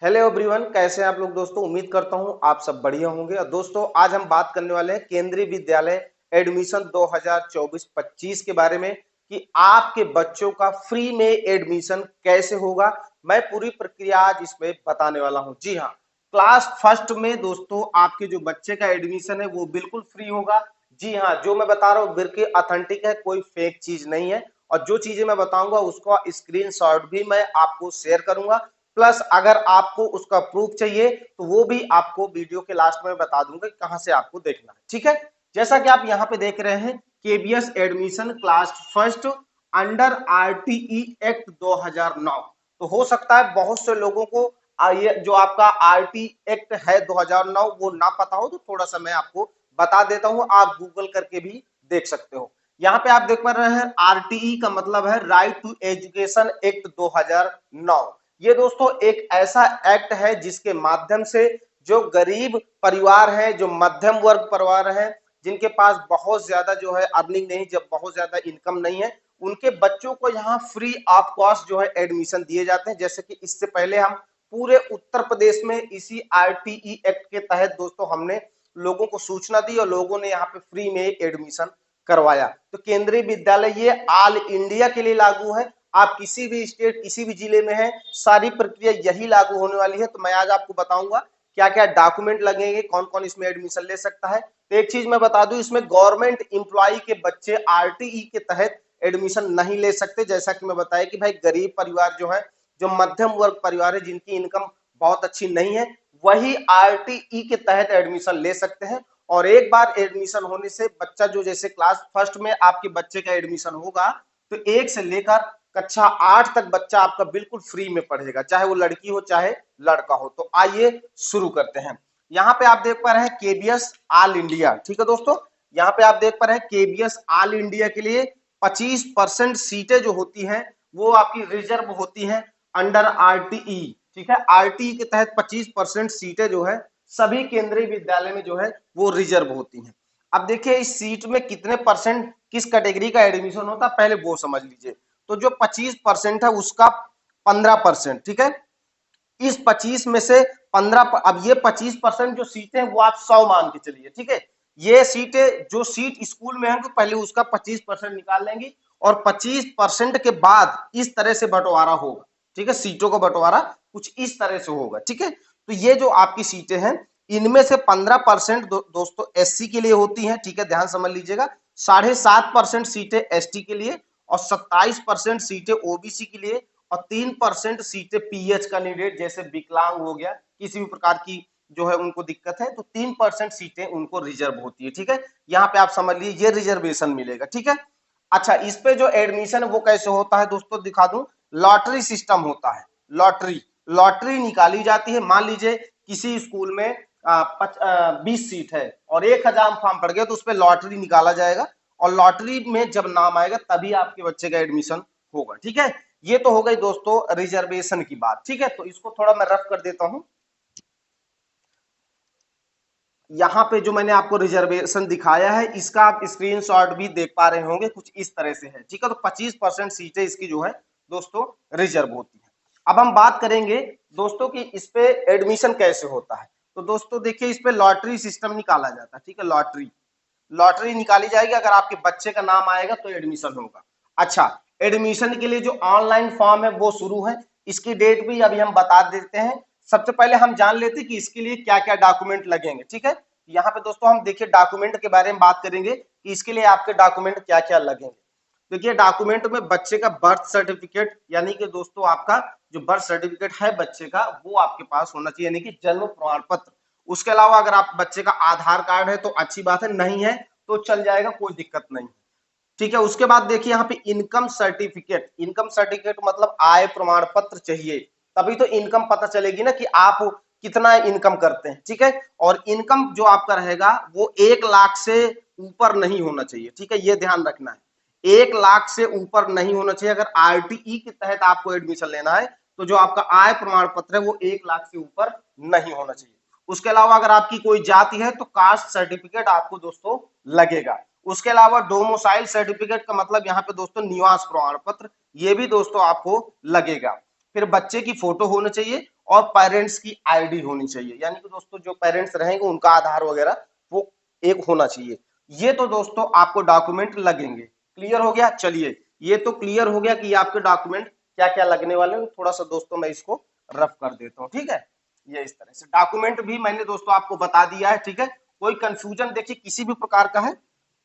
Hello everyone, कैसे हैं आप लोग दोस्तों। उम्मीद करता हूं आप सब बढ़िया होंगे। और दोस्तों आज हम बात करने वाले हैं केंद्रीय विद्यालय एडमिशन 2024-25 के बारे में कि आपके बच्चों का फ्री में एडमिशन कैसे होगा। मैं पूरी प्रक्रिया आज इसमें बताने वाला हूं। जी हाँ, क्लास फर्स्ट में दोस्तों आपके जो बच्चे का एडमिशन है वो बिल्कुल फ्री होगा। जी हाँ, जो मैं बता रहा हूँ बिल्कुल ऑथेंटिक है, कोई फेक चीज नहीं है। और जो चीजें मैं बताऊंगा उसका स्क्रीनशॉट भी मैं आपको शेयर करूंगा। प्लस अगर आपको उसका प्रूफ चाहिए तो वो भी आपको वीडियो के लास्ट में बता दूंगा कहां से आपको देखना है। ठीक है, जैसा कि आप यहाँ पे देख रहे हैं KBS admission class first under RTE act 2009। तो हो सकता है बहुत से लोगों को ये जो आपका आरटी एक्ट है 2009 वो ना पता हो, तो थोड़ा सा मैं आपको बता देता हूं, आप गूगल करके भी देख सकते हो। यहाँ पे आप देख पा रहे हैं आरटीई का मतलब है राइट टू एजुकेशन एक्ट 2009। ये दोस्तों एक ऐसा एक्ट है जिसके माध्यम से जो गरीब परिवार है, जो मध्यम वर्ग परिवार है, जिनके पास बहुत ज्यादा जो है अर्निंग नहीं, जब बहुत ज्यादा इनकम नहीं है, उनके बच्चों को यहाँ फ्री ऑफ कॉस्ट जो है एडमिशन दिए जाते हैं। जैसे कि इससे पहले हम पूरे उत्तर प्रदेश में इसी आरटीई एक्ट के तहत दोस्तों हमने लोगों को सूचना दी और लोगों ने यहाँ पे फ्री में एडमिशन करवाया। तो केंद्रीय विद्यालय ये ऑल इंडिया के लिए लागू है। आप किसी भी स्टेट किसी भी जिले में है, सारी प्रक्रिया यही लागू होने वाली है। तो मैं आज आपको बताऊंगा क्या क्या डॉक्यूमेंट लगेंगे, कौन कौन इसमें एडमिशन ले सकता है। तो एक चीज मैं बता दूं, इसमें गवर्नमेंट इंप्लॉई के बच्चे आरटीई के तहत एडमिशन नहीं ले सकते। जैसा कि मैं बताया कि भाई गरीब परिवार जो है, जो मध्यम वर्ग परिवार है, जिनकी इनकम बहुत अच्छी नहीं है, वही आरटीई के तहत एडमिशन ले सकते हैं। और एक बार एडमिशन होने से बच्चा जो, जैसे क्लास फर्स्ट में आपके बच्चे का एडमिशन होगा तो 1 से लेकर कक्षा 8 तक बच्चा आपका बिल्कुल फ्री में पढ़ेगा, चाहे वो लड़की हो चाहे लड़का हो। तो आइए शुरू करते हैं। यहाँ पे आप देख पा रहे हैं केबीएस ऑल इंडिया। ठीक है दोस्तों, यहाँ पे आप देख पा रहे हैं केबीएस ऑल इंडिया के लिए 25% सीटें जो होती हैं वो आपकी रिजर्व होती हैं अंडर आरटीई। ठीक है, आरटीई के तहत 25% सीटें जो है सभी केंद्रीय विद्यालय में जो है वो रिजर्व होती हैं। अब देखिए इस सीट में कितने परसेंट किस कैटेगरी का एडमिशन होता है पहले वो समझ लीजिए। तो जो 25% है उसका 15%। ठीक है, इस 25 में से 15, अब ये 25% जो सीटें हैं वो आप 100 मान के चलिए। ठीक है, ये सीटें जो सीट स्कूल में है तो पहले उसका 25% निकाल लेंगे और 25% के बाद इस तरह से बंटवारा होगा। ठीक है, सीटों का बंटवारा कुछ इस तरह से होगा। ठीक है, तो ये जो आपकी सीटें हैं इनमें से 15% दोस्तों एससी के लिए होती हैं। ठीक है, ध्यान समझ लीजिएगा। 7.5% सीटें एसटी के लिए और 27% सीटें ओबीसी के लिए और 3% सीटें पीएच कैंडिडेट, जैसे विकलांग हो गया, किसी भी प्रकार की जो है उनको दिक्कत है, तो 3% सीटें उनको रिजर्व होती है। ठीक है, यहाँ पे आप समझ लीजिए ये रिजर्वेशन मिलेगा। ठीक है, अच्छा इस पे जो एडमिशन है वो कैसे होता है दोस्तों दिखा दूं। लॉटरी सिस्टम होता है। लॉटरी लॉटरी निकाली जाती है। मान लीजिए किसी स्कूल में 20 सीट है और 1000 फॉर्म पड़ गया तो उस पर लॉटरी निकाला जाएगा और लॉटरी में जब नाम आएगा तभी आपके बच्चे का एडमिशन होगा। ठीक है, ये तो हो गई दोस्तों रिजर्वेशन की बात। ठीक है, तो इसको थोड़ा मैं रफ कर देता हूं। यहाँ पे जो मैंने आपको रिजर्वेशन दिखाया है इसका आप स्क्रीनशॉट भी देख पा रहे होंगे, कुछ इस तरह से है। ठीक है, तो 25% सीटें इसकी जो है दोस्तों रिजर्व होती है। अब हम बात करेंगे दोस्तों कि इस पे एडमिशन कैसे होता है। तो दोस्तों देखिए इस पे लॉटरी सिस्टम निकाला जाता है। ठीक है, लॉटरी लॉटरी निकाली जाएगी, अगर आपके बच्चे का नाम आएगा तो एडमिशन होगा। अच्छा, एडमिशन के लिए जो ऑनलाइन फॉर्म है वो शुरू है, इसकी डेट भी अभी हम बता देते हैं। सबसे पहले हम जान लेते हैं कि इसके लिए क्या क्या डॉक्यूमेंट लगेंगे। ठीक है, यहाँ पे दोस्तों हम देखिए डॉक्यूमेंट के बारे में बात करेंगे कि इसके लिए आपके डॉक्यूमेंट क्या क्या लगेंगे। देखिए डॉक्यूमेंट में बच्चे का बर्थ सर्टिफिकेट, यानी कि दोस्तों आपका जो बर्थ सर्टिफिकेट है बच्चे का वो आपके पास होना चाहिए, यानी कि जन्म प्रमाण पत्र। उसके अलावा अगर आप बच्चे का आधार कार्ड है तो अच्छी बात है, नहीं है तो चल जाएगा, कोई दिक्कत नहीं। ठीक है, उसके बाद देखिए यहाँ पे इनकम सर्टिफिकेट। इनकम सर्टिफिकेट मतलब आय प्रमाण पत्र चाहिए, तभी तो इनकम पता चलेगी ना कि आप कितना इनकम करते हैं। ठीक है, और इनकम जो आपका रहेगा वो 1 लाख से ऊपर नहीं होना चाहिए। ठीक है, ये ध्यान रखना है, 1 लाख से ऊपर नहीं होना चाहिए। अगर आरटीई के तहत आपको एडमिशन लेना है तो जो आपका आय प्रमाण पत्र है वो 1 लाख से ऊपर नहीं होना चाहिए। उसके अलावा अगर आपकी कोई जाति है तो कास्ट सर्टिफिकेट आपको दोस्तों लगेगा। उसके अलावा डोमोसाइल सर्टिफिकेट का मतलब यहाँ पे दोस्तों निवास प्रमाण पत्र, ये भी दोस्तों आपको लगेगा। फिर बच्चे की फोटो होनी चाहिए और पेरेंट्स की आईडी होनी चाहिए, यानी कि दोस्तों जो पेरेंट्स रहेंगे उनका आधार वगैरह वो एक होना चाहिए। ये तो दोस्तों आपको डॉक्यूमेंट लगेंगे। क्लियर हो गया? चलिए, ये तो क्लियर हो गया कि आपके डॉक्यूमेंट क्या क्या लगने वाले हैं। थोड़ा सा दोस्तों मैं इसको रफ कर देता हूँ, ठीक है। ये इस तरह से डॉक्यूमेंट भी मैंने दोस्तों आपको बता दिया है, ठीक है। कोई कंफ्यूजन देखिए किसी भी प्रकार का है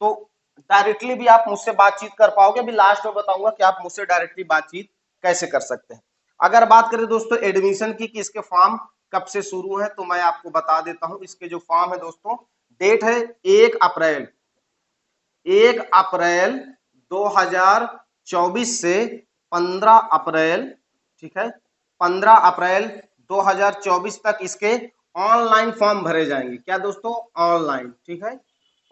तो डायरेक्टली भी आप मुझसे बातचीत कर पाओगे। अभी लास्ट में बताऊंगा कि आप मुझसे डायरेक्टली बातचीत कैसे कर सकते हैं। अगर बात करें दोस्तों एडमिशन की कि इसके फॉर्म कब से शुरू है, तो मैं आपको बता देता हूं। इसके जो फॉर्म है दोस्तों, डेट है 1 अप्रैल 2024 से 15 अप्रैल, ठीक है, 15 अप्रैल 2024 तक इसके ऑनलाइन फॉर्म भरे जाएंगे। क्या दोस्तों? ऑनलाइन, ठीक है,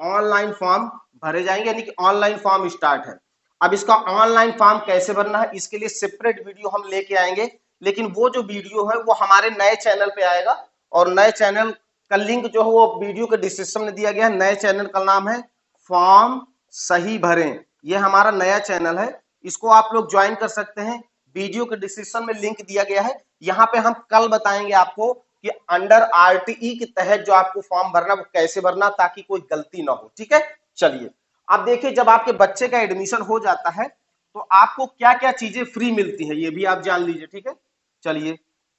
ऑनलाइन फॉर्म भरे जाएंगे, यानी कि ऑनलाइन फॉर्म स्टार्ट है। अब इसका ऑनलाइन फॉर्म कैसे भरना है, इसके लिए सेपरेट वीडियो हम लेके आएंगे, लेकिन वो जो वीडियो है वो हमारे नए चैनल पे आएगा, और नए चैनल का लिंक जो है वो वीडियो के डिस्क्रिप्शन में दिया गया है। नए चैनल का नाम है फॉर्म सही भरें, ये हमारा नया चैनल है, इसको आप लोग ज्वाइन कर सकते हैं। वीडियो के डिस्क्रिप्शन में लिंक दिया गया है। यहाँ पे हम कल बताएंगे आपको कि अंडर आरटीई के तहत जो आपको फॉर्म भरना वो कैसे भरना, ताकि कोई गलती ना हो, ठीक है। चलिए, अब देखिए, जब आपके बच्चे का एडमिशन हो जाता है तो आपको क्या क्या चीजें फ्री मिलती है, ये भी आप जान लीजिए, ठीक है। चलिए,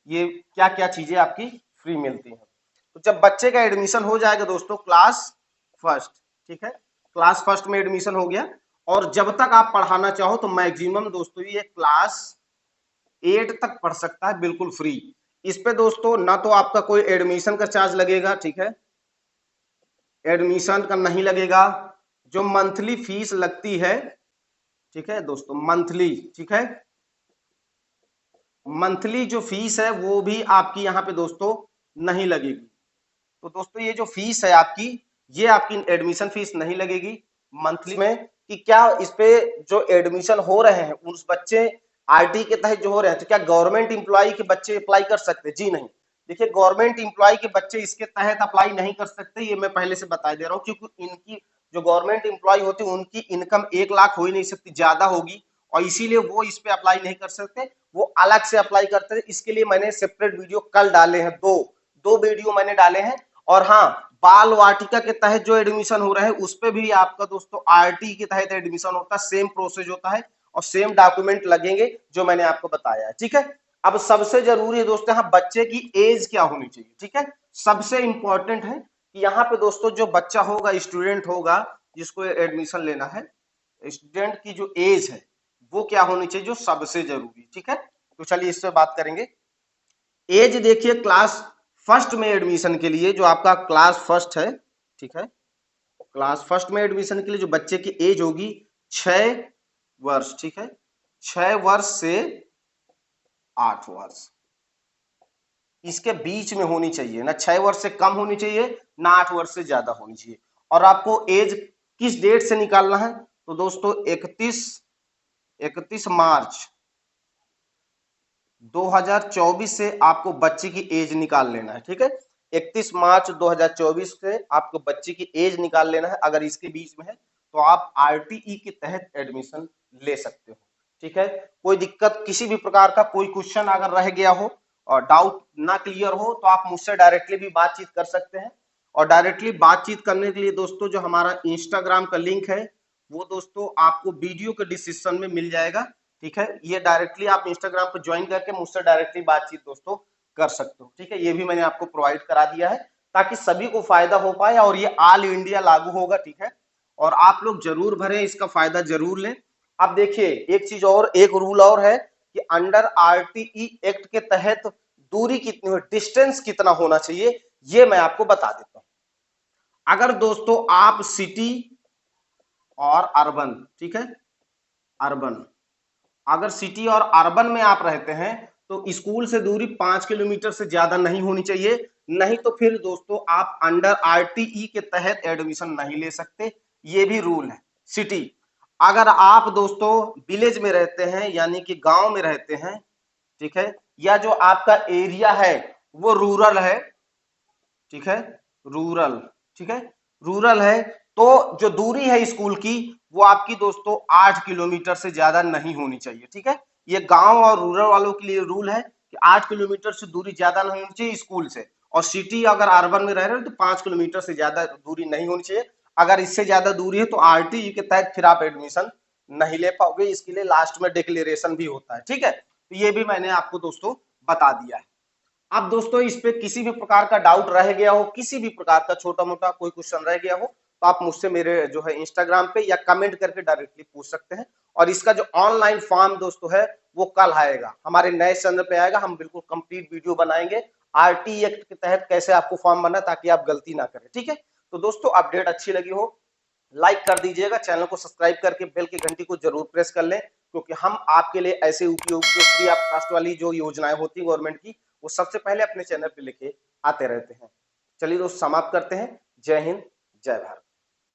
ये क्या क्या चीजें आपकी फ्री मिलती हैं। तो जब बच्चे का एडमिशन हो जाएगा दोस्तों क्लास फर्स्ट, ठीक है, क्लास फर्स्ट में एडमिशन हो गया, और जब तक आप पढ़ाना चाहो तो मैक्सिमम दोस्तों ये क्लास 8 तक पढ़ सकता है बिल्कुल फ्री। इस पे दोस्तों ना तो आपका कोई एडमिशन का चार्ज लगेगा, ठीक है, एडमिशन का नहीं लगेगा। जो मंथली फीस लगती है, ठीक है दोस्तों, मंथली, ठीक है, मंथली जो फीस है वो भी आपकी यहाँ पे दोस्तों नहीं लगेगी। तो दोस्तों ये जो फीस है आपकी, ये आपकी एडमिशन फीस नहीं लगेगी मंथली में। कि क्या इस पे जो एडमिशन हो रहे हैं उस बच्चे आरटी के तहत जो हो रहे हैं, तो क्या गवर्नमेंट इंप्लॉय के बच्चे अप्लाई कर सकते? जी नहीं। देखिए, गवर्नमेंट इंप्लॉय के बच्चे इसके तहत अप्लाई नहीं कर सकते, ये मैं पहले से बता दे रहा हूँ, क्योंकि इनकी जो गवर्नमेंट इंप्लॉय होती है उनकी इनकम 1 लाख हो ही नहीं सकती, ज्यादा होगी, और इसीलिए वो इस पे अप्लाई नहीं कर सकते, वो अलग से अप्लाई करते हैं। इसके लिए मैंने सेपरेट वीडियो कल डाले हैं, दो वीडियो मैंने डाले हैं। और हाँ, बाल वाटिका के तहत जो एडमिशन हो रहा है उस पे भी आपका दोस्तों आरटी के तहत एडमिशन होता है, सेम प्रोसेस होता है और सेम डॉक्यूमेंट लगेंगे जो मैंने आपको बताया है, ठीक है। अब सबसे जरूरी है दोस्तों यहाँ बच्चे की एज क्या होनी चाहिए, ठीक है, सबसे इंपॉर्टेंट है कि यहाँ पे दोस्तों जो बच्चा होगा, स्टूडेंट होगा जिसको एडमिशन लेना है, स्टूडेंट की जो एज है वो क्या होनी चाहिए, जो सबसे जरूरी, ठीक है। तो चलिए इस पे बात करेंगे। एज देखिए, क्लास फर्स्ट में एडमिशन के लिए जो आपका क्लास फर्स्ट है, ठीक है, क्लास फर्स्ट में एडमिशन के लिए जो बच्चे की एज होगी 6 वर्ष, ठीक है, 6 वर्ष से 8 वर्ष, इसके बीच में होनी चाहिए, ना 6 वर्ष से कम होनी चाहिए, ना 8 वर्ष से ज्यादा होनी चाहिए। और आपको एज किस डेट से निकालना है, तो दोस्तों 31 मार्च 2024 से आपको बच्चे की एज निकाल लेना है, ठीक है। 31 मार्च 2024 से आपको बच्चे की एज निकाल लेना है। अगर इसके बीच में है तो आप आरटीई के तहत एडमिशन ले सकते हो, ठीक है। कोई दिक्कत, किसी भी प्रकार का कोई क्वेश्चन अगर रह गया हो और डाउट ना क्लियर हो तो आप मुझसे डायरेक्टली भी बातचीत कर सकते हैं। और डायरेक्टली बातचीत करने के लिए दोस्तों जो हमारा इंस्टाग्राम का लिंक है वो दोस्तों आपको वीडियो के डिस्क्रिप्शन में मिल जाएगा, ठीक है। ये डायरेक्टली आप इंस्टाग्राम पर ज्वाइन करके मुझसे डायरेक्टली बातचीत दोस्तों कर सकते हो, ठीक है। ये भी मैंने आपको प्रोवाइड करा दिया है ताकि सभी को फायदा हो पाए, और ये ऑल इंडिया लागू होगा, ठीक है। और आप लोग जरूर भरें, इसका फायदा जरूर लें। अब देखिए, एक चीज और, एक रूल और है कि अंडर आरटीई एक्ट के तहत दूरी कितनी हो, डिस्टेंस कितना होना चाहिए, ये मैं आपको बता देता हूं। अगर दोस्तों आप सिटी और अर्बन, ठीक है, अर्बन, अगर सिटी और अर्बन में आप रहते हैं तो स्कूल से दूरी 5 किलोमीटर से ज्यादा नहीं होनी चाहिए, नहीं तो फिर दोस्तों आप अंडर आरटीई के तहत एडमिशन नहीं ले सकते, ये भी रूल है। सिटी, अगर आप दोस्तों विलेज में रहते हैं यानी कि गांव में रहते हैं, ठीक है, या जो आपका एरिया है वो रूरल है, ठीक है, रूरल, ठीक है, रूरल है, तो जो दूरी है स्कूल की वो आपकी दोस्तों 8 किलोमीटर से ज्यादा नहीं होनी चाहिए, ठीक है। ये गांव और रूरल वालों के लिए रूल है कि 8 किलोमीटर से दूरी ज्यादा नहीं होनी चाहिए स्कूल से, और सिटी अगर अर्बन में रह रहे हो तो 5 किलोमीटर से ज्यादा दूरी नहीं होनी चाहिए। अगर इससे ज्यादा दूरी है तो आरटीई के तहत फिर आप एडमिशन नहीं ले पाओगे, इसके लिए लास्ट में डिक्लेरेशन भी होता है, ठीक है। तो ये भी मैंने आपको दोस्तों बता दिया है। अब दोस्तों इस पे किसी भी प्रकार का डाउट रह गया हो, किसी भी प्रकार का छोटा मोटा कोई क्वेश्चन रह गया हो, तो आप मुझसे मेरे जो है इंस्टाग्राम पे या कमेंट करके डायरेक्टली पूछ सकते हैं। और इसका जो ऑनलाइन फॉर्म दोस्तों है वो कल आएगा, हमारे नए चैनल पे आएगा, हम बिल्कुल कंप्लीट वीडियो बनाएंगे आरटी एक्ट के तहत कैसे आपको फॉर्म बनना है, ताकि आप गलती ना करें, ठीक है। तो दोस्तों अपडेट अच्छी लगी हो लाइक कर दीजिएगा, चैनल को सब्सक्राइब करके बेल की घंटी को जरूर प्रेस कर लें, क्योंकि हम आपके लिए ऐसे उपयोगी फ्री ऑफ कास्ट वाली जो योजनाएं होती है गवर्नमेंट की, वो सबसे पहले अपने चैनल पे लेके आते रहते हैं। चलिए दोस्त समाप्त करते हैं। जय हिंद, जय भारत।